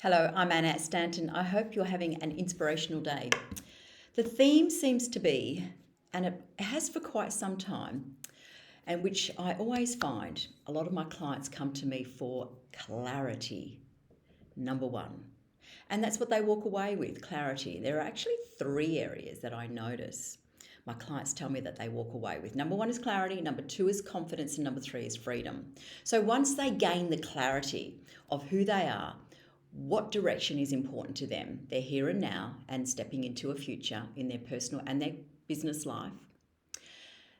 Hello, I'm Anna Stanton. I hope you're having an inspirational day. The theme seems to be, and it has for quite some time, and which I always find a lot of my clients come to me for clarity, number one. And that's what they walk away with, clarity. There are actually three areas that I notice my clients tell me that they walk away with. Number one is clarity, number two is confidence, and number three is freedom. So once they gain the clarity of who they are, what direction is important to them, their here and now, and stepping into a future in their personal and their business life,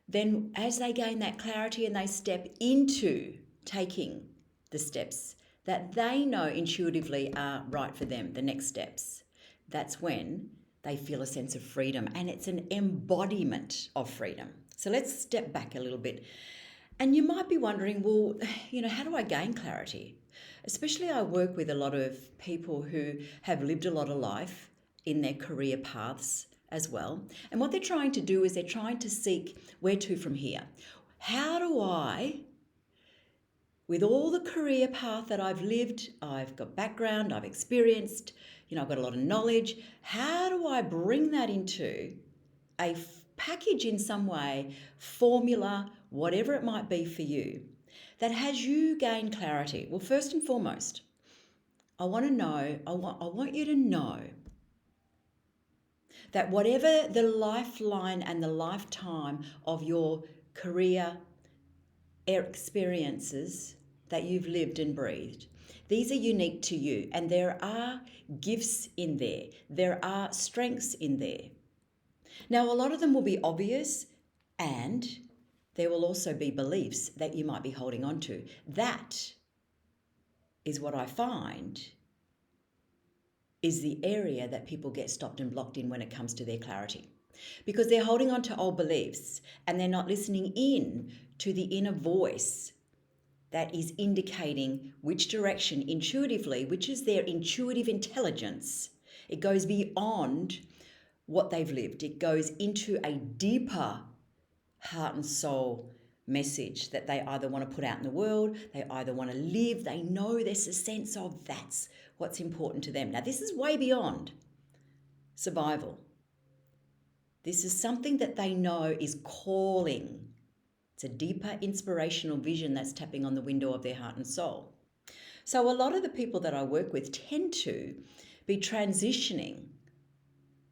then as they gain that clarity and they step into taking the steps that they know intuitively are right for them, the next steps, that's when they feel a sense of freedom, and it's an embodiment of freedom. So let's step back a little bit. And you might be wondering, well, how do I gain clarity? Especially I work with a lot of people who have lived a lot of life in their career paths as well. And what they're trying to do is they're trying to seek where to from here. How do I, with all the career path that I've lived, I've got background, I've experienced, I've got a lot of knowledge, how do I bring that into a package in some way, formula, whatever it might be for you, that has you gain clarity? Well, first and foremost, I want you to know that whatever the lifeline and the lifetime of your career experiences that you've lived and breathed, these are unique to you, and there are gifts in there. There are strengths in there. Now, a lot of them will be obvious, and there will also be beliefs that you might be holding on to. That is what I find is the area that people get stopped and blocked in when it comes to their clarity. Because they're holding on to old beliefs and they're not listening in to the inner voice that is indicating which direction intuitively, which is their intuitive intelligence. It goes beyond what they've lived. It goes into a deeper heart and soul message that they either want to put out in the world, they either want to live, they know there's a sense of that's what's important to them. Now, this is way beyond survival. This is something that they know is calling. It's a deeper inspirational vision that's tapping on the window of their heart and soul. So a lot of the people that I work with tend to be transitioning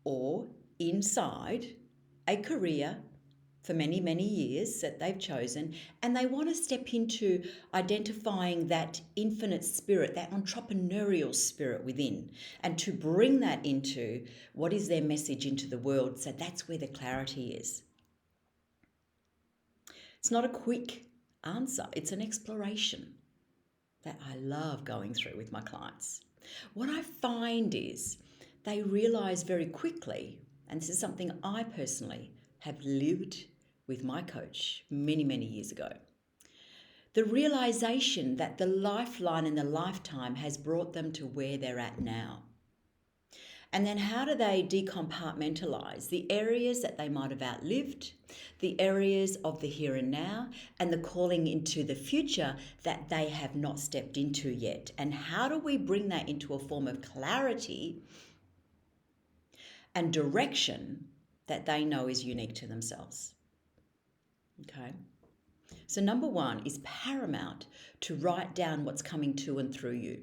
or inside a career for many, many years that they've chosen, and they want to step into identifying that infinite spirit, that entrepreneurial spirit within, and to bring that into what is their message into the world. So that's where the clarity is. It's not a quick answer, it's an exploration that I love going through with my clients. What I find is they realize very quickly, and this is something I personally have lived with my coach many, many years ago, the realization that the lifeline and the lifetime has brought them to where they're at now. And then how do they decompartmentalize the areas that they might have outlived, the areas of the here and now, and the calling into the future that they have not stepped into yet? And how do we bring that into a form of clarity and direction that they know is unique to themselves? Okay. So number one is paramount to write down what's coming to and through you.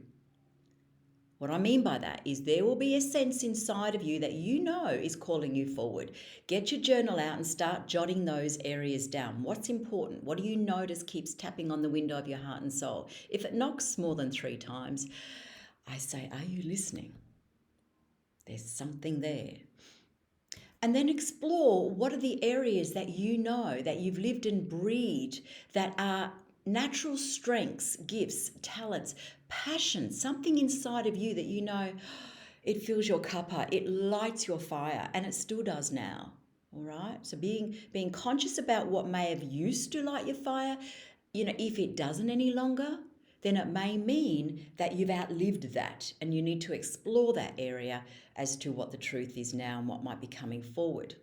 What I mean by that is there will be a sense inside of you that you know is calling you forward. Get your journal out and start jotting those areas down. What's important? What do you notice keeps tapping on the window of your heart and soul? If it knocks more than 3 times, I say, are you listening? There's something there. And then explore what are the areas that you know, that you've lived and breathed, that are natural strengths, gifts, talents, passion, something inside of you that you know it fills your cuppa, it lights your fire, and it still does now. All right? So being conscious about what may have used to light your fire, if it doesn't any longer, then it may mean that you've outlived that and you need to explore that area as to what the truth is now and what might be coming forward.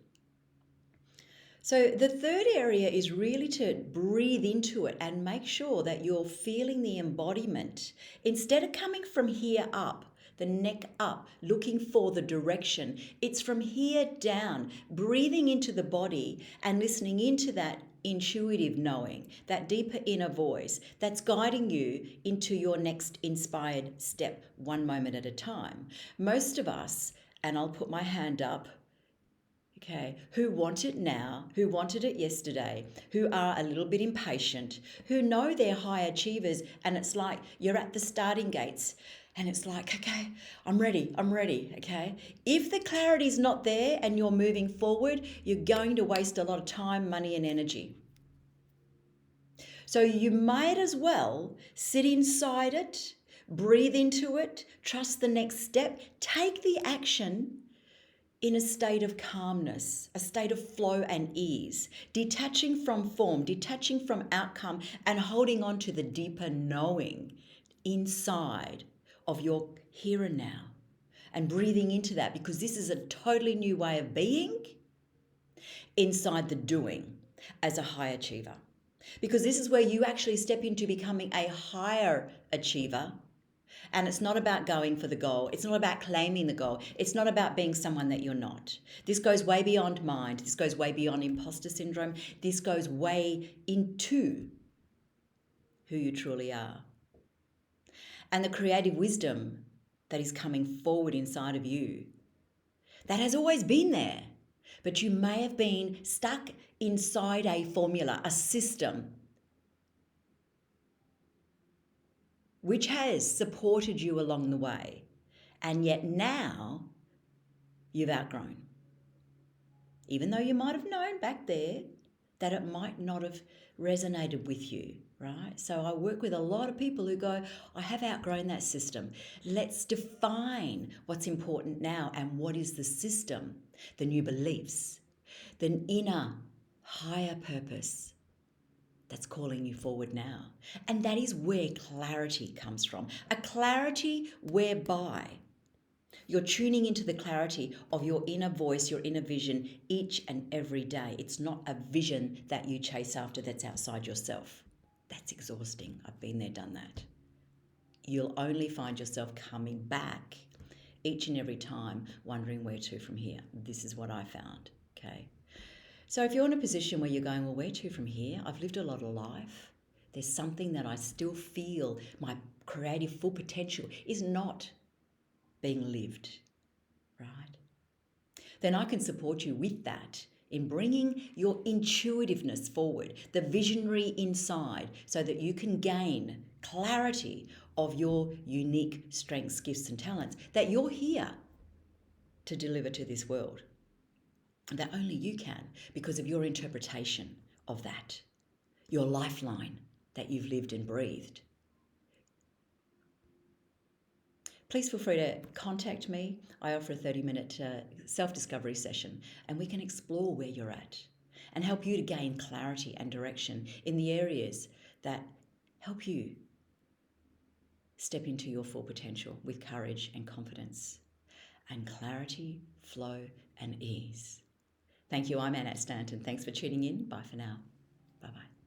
So the third area is really to breathe into it and make sure that you're feeling the embodiment. Instead of coming from here up, the neck up, looking for the direction. It's from here down, breathing into the body and listening into that intuitive knowing, that deeper inner voice that's guiding you into your next inspired step, one moment at a time. Most of us, and I'll put my hand up, okay, who want it now, who wanted it yesterday, who are a little bit impatient, who know they're high achievers, and it's like you're at the starting gates and it's like, okay, I'm ready, okay? If the clarity's not there and you're moving forward, you're going to waste a lot of time, money, and energy. So you might as well sit inside it, breathe into it, trust the next step, take the action in a state of calmness, a state of flow and ease, detaching from form, detaching from outcome, and holding on to the deeper knowing inside of your here and now, and breathing into that, because this is a totally new way of being inside the doing as a high achiever. Because this is where you actually step into becoming a higher achiever. And it's not about going for the goal. It's not about claiming the goal. It's not about being someone that you're not. This goes way beyond mind. This goes way beyond imposter syndrome. This goes way into who you truly are. And the creative wisdom that is coming forward inside of you, that has always been there, but you may have been stuck inside a formula, a system, which has supported you along the way. And yet now you've outgrown. Even though you might have known back there that it might not have resonated with you, right? So I work with a lot of people who go, I have outgrown that system. Let's define what's important now and what is the system, the new beliefs, the inner higher purpose that's calling you forward now. And that is where clarity comes from. A clarity whereby you're tuning into the clarity of your inner voice, your inner vision each and every day. It's not a vision that you chase after that's outside yourself. That's exhausting. I've been there, done that. You'll only find yourself coming back each and every time wondering where to from here. This is what I found, okay? So if you're in a position where you're going, well, where to from here? I've lived a lot of life. There's something that I still feel my creative full potential is not being lived, right? Then I can support you with that in bringing your intuitiveness forward, the visionary inside, so that you can gain clarity of your unique strengths, gifts, and talents that you're here to deliver to this world. That only you can, because of your interpretation of that, your lifeline that you've lived and breathed. Please feel free to contact me. I offer a 30-minute self-discovery session, and we can explore where you're at and help you to gain clarity and direction in the areas that help you step into your full potential with courage and confidence and clarity, flow, and ease. Thank you. I'm Annette Stanton. Thanks for tuning in. Bye for now. Bye-bye.